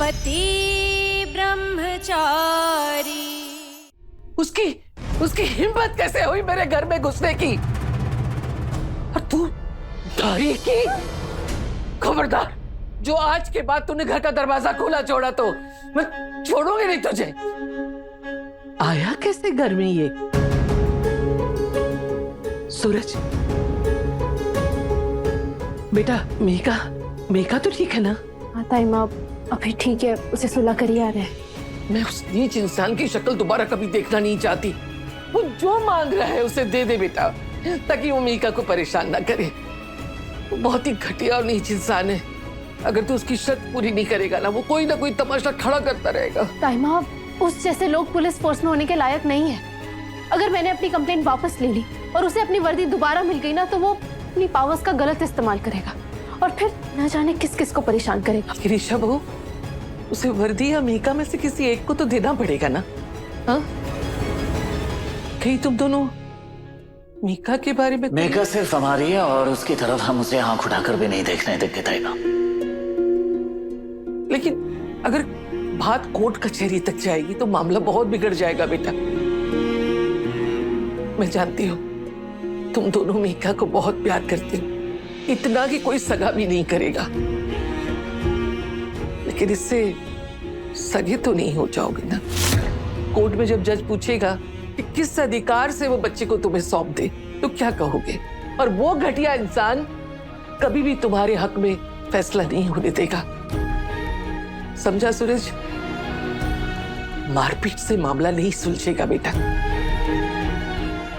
पति ब्रह्मचारी। उसकी उसकी हिम्मत कैसे हुई मेरे घर में घुसने की? और तू डरी की? खबरदार, जो आज के बाद तूने घर का दरवाजा खोला छोड़ा तो मैं छोड़ूंगी नहीं तुझे। आया कैसे घर में ये? सूरज बेटा, मेघा तो ठीक है ना? हाँ ताई माँ, अभी ठीक है, उसे सुलह कर ही आ रहा है। मैं उस नीच इंसान की शक्ल दोबारा कभी देखना नहीं चाहती। वो जो मांग रहा है उसे दे दे बेटा, ताकि वो मेघा को परेशान ना करे। वो बहुत ही घटिया और नीच इंसान है। अगर तू उसकी शर्त पूरी नहीं करेगा ना, वो कोई ना कोई तमाशा खड़ा करता रहेगा। ताई माँ, उस जैसे लोग पुलिस फोर्स में होने के लायक नहीं है। अगर मैंने अपनी कंप्लेंट वापस ले ली और उसे अपनी वर्दी दोबारा मिल गई ना, तो वो अपनी पावर्स का गलत इस्तेमाल करेगा और फिर न जाने किस किस को परेशान करेगा। गिरीशा बहू, उसे वर्दी या मेघा में से किसी एक को तो देना पड़ेगा ना? हाँ, कहीं तुम दोनों मेघा के बारे में? मेघा सिर्फ हमारी है और उसकी तरफ हम उसे आंख उठाकर भी नहीं देखने देंगे ताइबा। लेकिन अगर बात कोर्ट कचहरी तक जाएगी तो मामला बहुत बिगड़ जाएगा बेटा। मैं जानती हूँ तुम दोनों मेघा को बहुत प्यार करते हो, इतना कि कोई सगा भी नहीं करेगा। लेकिन इससे सगे तो नहीं हो जाओगे ना। कोर्ट में जब जज पूछेगा कि किस अधिकार से वो बच्चे को तुम्हें सौंप दे, तो क्या कहोगे? और वो घटिया इंसान कभी भी तुम्हारे हक में फैसला नहीं होने देगा। समझा सूरज? मारपीट से मामला नहीं सुलझेगा बेटा।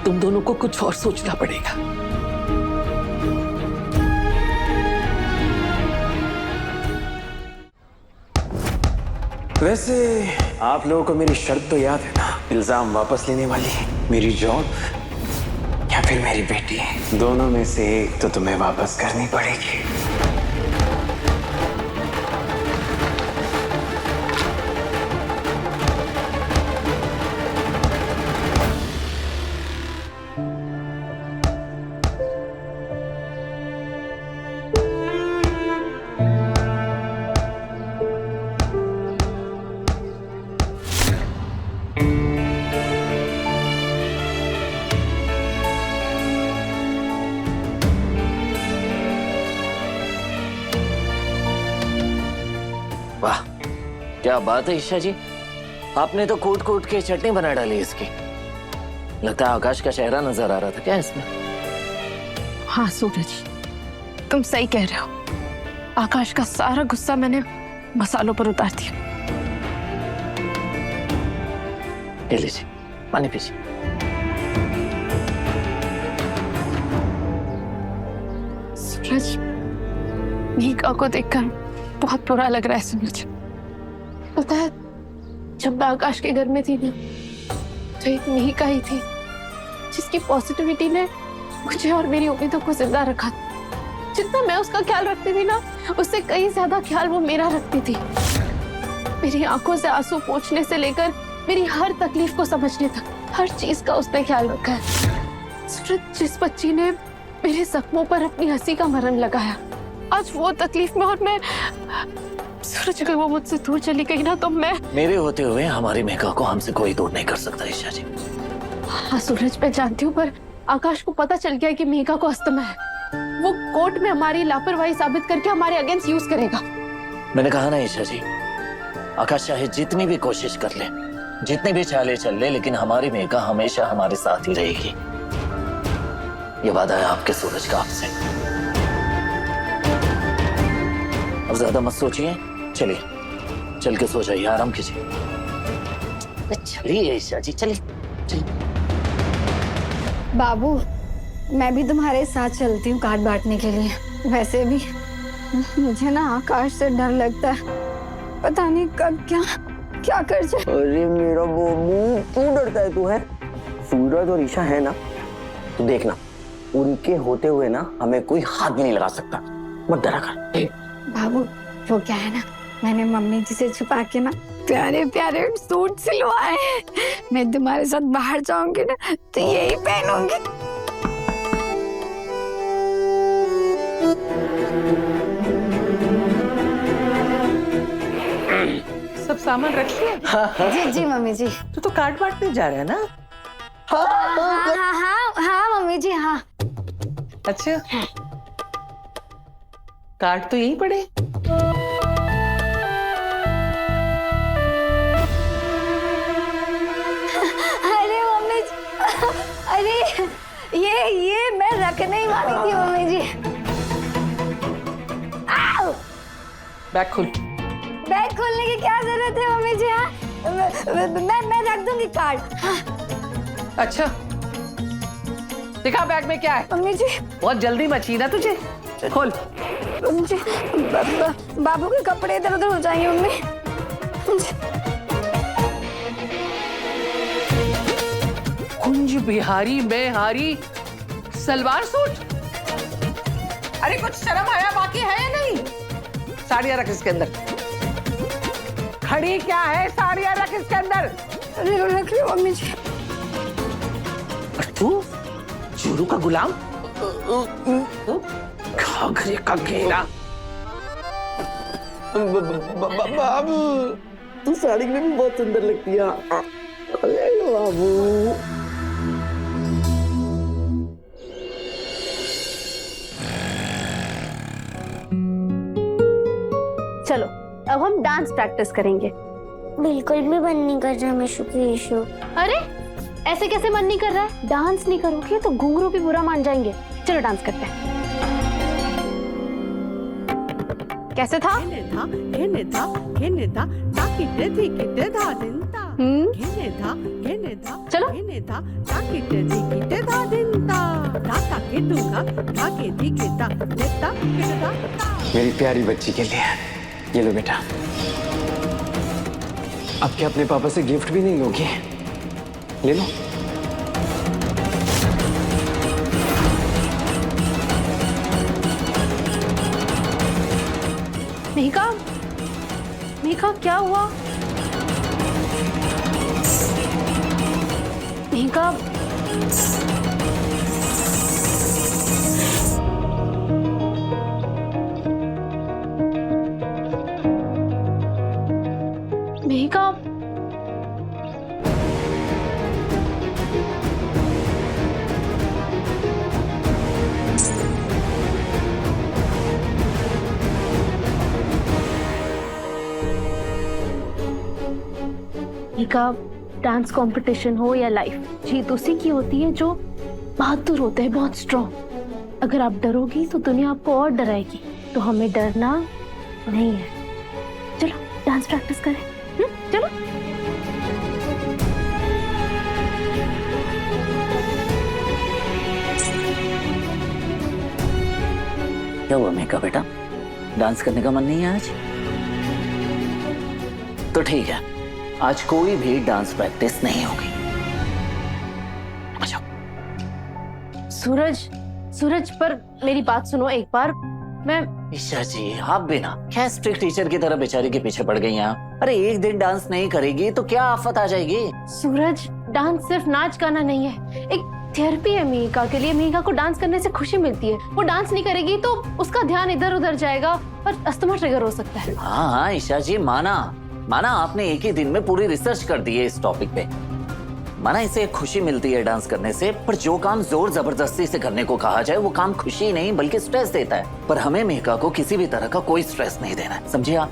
तुम दोनों को कुछ और सोचना पड़ेगा। वैसे आप लोगों को मेरी शर्त तो याद है ना? इल्जाम वापस लेने वाली, मेरी जॉब या फिर मेरी बेटी, दोनों में से एक तो तुम्हें वापस करनी पड़ेगी। वाह, क्या बात है ईशा जी, आपने तो कूट कूट के चटनी बना डाली इसकी। लगता है आकाश का चेहरा नजर आ रहा था क्या इसमें? हाँ सूरज, तुम सही कह रहे हो। आकाश का सारा गुस्सा मैंने मसालों पर उतार दिया। ले लीजिए, पानी पीजिए। सूरज, मेघा को देखकर बहुत बुरा लग रहा है मुझे। पता है, जब मैं आकाश के घर में थी ना, तो एक मेघा ही थी जिसकी पॉजिटिविटी ने मुझे और मेरी उम्मीदों को जिंदा रखा। जितना मैं उसका ख्याल रखती थी ना, उससे कहीं ज्यादा ख्याल वो मेरा रखती थी। मेरी आंखों से आंसू पोंछने से लेकर मेरी हर तकलीफ को समझने तक हर चीज का उसने ख्याल रखा है। सूरज, जिस बच्ची ने मेरे जख्मों पर अपनी हंसी का मरहम लगाया, आज वो तकलीफ में, और मैं सूरज, अगर वो मुझसे दूर चली गई ना, तो मैं मेरे होते हुए हमारी मेघा को हमसे कोई दूर नहीं कर सकता ईशा जी। हाँ सूरज, मैं जानती हूँ, पर आकाश को पता चल गया कि मेघा को अस्थमा है। वो कोर्ट में हमारी लापरवाही साबित करके हमारे अगेंस्ट यूज करेगा। मैंने कहा ना ईशा जी, आकाश चाहे जितनी भी कोशिश कर ले, जितनी भी चालें चल ले, लेकिन हमारी मेघा हमेशा हमारे साथ ही रहेगी। ये वादा है आपके सूरज का आपसे। अब ज्यादा मत सोचिए, चलिए चल के सो जाइए, आराम कीजिए। चलिए ईशा जी, चलिए चलिए। बाबू, मैं भी तुम्हारे साथ चलती हूँ कार्ड बांटने के लिए। वैसे भी मुझे ना आकाश से डर लगता है, पता नहीं कब क्या कर जाए। अरे मेरा बाबू, क्यों डरता है तू? है सूरज और ईशा है ना, तो देखना, उनके होते हुए ना हमें कोई हाथ भी नहीं लगा सकता। मत डरा कर। बाबू, वो क्या है ना, मैंने मम्मी जी से छुपा के ना प्यारे प्यारे सूट सिलवाए हैं। मैं तुम्हारे साथ बाहर जाऊंगी ना, तो यही पहनूंगी। सामान रख लिया? जी जी मम्मी जी। तो कार्ड बांटने जा रहा है ना? हाँ हाँ हाँ हाँ मम्मी जी हाँ। अच्छा, कार्ड तो यहीं पड़े। अरे मम्मी जी, अरे ये मैं रखने ही वाली थी मम्मी जी। आओ! बैग खोल। बैग खोलने की क्या जरूरत है मम्मी जी? हाँ मैं रख दूंगी कार्ड। हाँ। अच्छा, दिखा बैग में क्या है। मम्मी जी, बहुत जल्दी मची ना तुझे, खोल। मम्मी जी, बाबू के कपड़े इधर उधर हो जाएंगे मम्मी। कुंज बिहारी में हारी सलवार सूट। अरे कुछ शर्म आया बाकी है या नहीं? साड़ियां रख इसके अंदर। खड़ी क्या है, साड़ियां रख इसके अंदर। अरे रख ली मम्मी जी। और तू चूरू का गुलाम, घाघरे का घेरा। बाबू तू साड़ी में भी बहुत सुंदर लगती है। ले लो बाबू। चलो अब हम डांस प्रैक्टिस करेंगे। बिल्कुल भी मन नहीं कर रहा मिशु की इशू। अरे ऐसे कैसे मन नहीं कर रहा है? डांस नहीं करोगे तो घुंघरू भी बुरा मान जाएंगे। चलो डांस करते हैं। कैसे था? चलो मेरी प्यारी बच्ची के लिए ये लो बेटा। अब क्या अपने पापा से गिफ्ट भी नहीं लोगी? ले लो। मेहिका, मेहिका क्या हुआ? मेहिका मेहिका मेहिका, डांस कंपटीशन हो या लाइफ, जीत उसी की होती है जो बहादुर होते हैं, बहुत स्ट्रॉन्ग। अगर आप डरोगी तो दुनिया आपको और डराएगी, तो हमें डरना नहीं है। चलो डांस प्रैक्टिस करें। चलो। क्या हुआ मेघा बेटा, डांस करने का मन नहीं है आज? तो ठीक है, आज कोई भी डांस प्रैक्टिस नहीं होगी। अच्छा। सूरज, सूरज पर मेरी बात सुनो एक बार। मैं ईशा जी, आप भी ना क्या स्ट्रिक्ट टीचर की तरह बेचारी के पीछे पड़ गई हैं? अरे एक दिन डांस नहीं करेगी तो क्या आफत आ जाएगी? सूरज, डांस सिर्फ नाच गाना नहीं है, एक थेरेपी है मेहिका के लिए। मेहिका को डांस करने से खुशी मिलती है। वो डांस नहीं करेगी तो उसका ध्यान इधर उधर जाएगा और अस्थमा ट्रिगर हो सकता है। हाँ हाँ ईशा जी, माना आपने एक ही दिन में पूरी रिसर्च कर दी है इस टॉपिक पे। माना इसे खुशी मिलती है डांस करने से, पर जो काम जोर जबरदस्ती से करने को कहा जाए वो काम खुशी नहीं बल्कि स्ट्रेस देता है। पर हमें मेघा को किसी भी तरह का कोई स्ट्रेस नहीं देना है, समझे आप?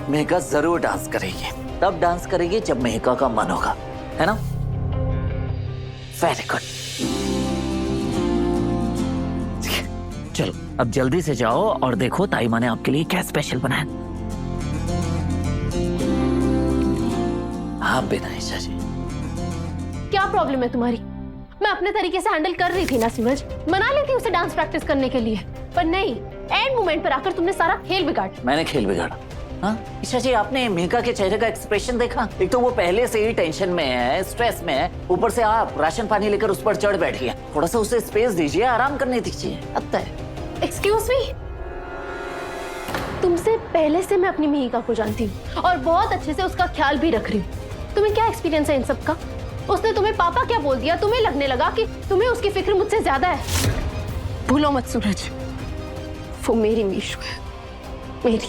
मेघा जरूर डांस करेगी, तब डांस करेगी जब मेघा का मन होगा, है ना? Very good. चलो अब जल्दी से जाओ और देखो ताई माँ ने आपके लिए क्या स्पेशल बनाया। आप भी ना ईशा जी। क्या प्रॉब्लम है तुम्हारी? मैं अपने तरीके से हैंडल कर रही थी ना सूरज, मना ली थी उसे डांस प्रैक्टिस करने के लिए, पर नहीं, एंड मोमेंट पर आकर तुमने सारा खेल बिगाड़। मैंने खेल बिगाड़ा? हाँ ईशा जी, आपने मेघा के चेहरे का एक्सप्रेशन देखा? एक तो वो पहले से ही टेंशन में है, स्ट्रेस में है, ऊपर से आप राशन पानी लेकर उस पर चढ़ बैठी है। थोड़ा सा उसे स्पेस दीजिए, आराम करने दीजिए। अब तक एक्सक्यूज मी, तुमसे पहले से मैं अपनी मेहिका को जानती हूँ और बहुत अच्छे से उसका ख्याल भी रख रही हूँ। तुम्हें क्या एक्सपीरियंस है इन सब का? उसने तुम्हें पापा क्या बोल दिया, तुम्हें लगने लगा कि तुम्हें उसकी फिक्र मुझसे ज्यादा है। भूलो मत सूरज, वो मेरी मीशू है, मेरी।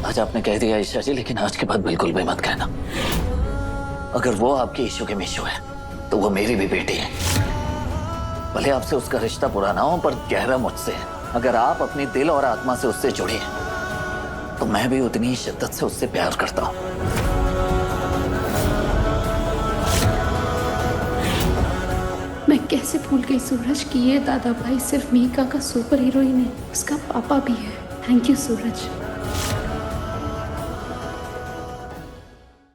आज आपने कह दिया ईशा जी, लेकिन आज के बाद बिल्कुल भी मत कहना। अगर वो आपकी ईशु के मीशु है तो वो मेरी भी बेटी है। भले आपसे उसका रिश्ता पुराना हो पर गहरा मुझसे है। अगर आप अपनी दिल और आत्मा से उससे जुड़ी हैं तो मैं भी उतनी ही शिद्दत से उससे प्यार करता हूं। मैं कैसे भूल गई सूरज कि ये दादा भाई सिर्फ मिहिका का सुपर हीरो ही नहीं, उसका पापा भी है। थैंक यू सूरज।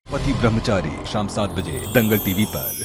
पति ब्रह्मचारी शाम 7 बजे दंगल टीवी पर।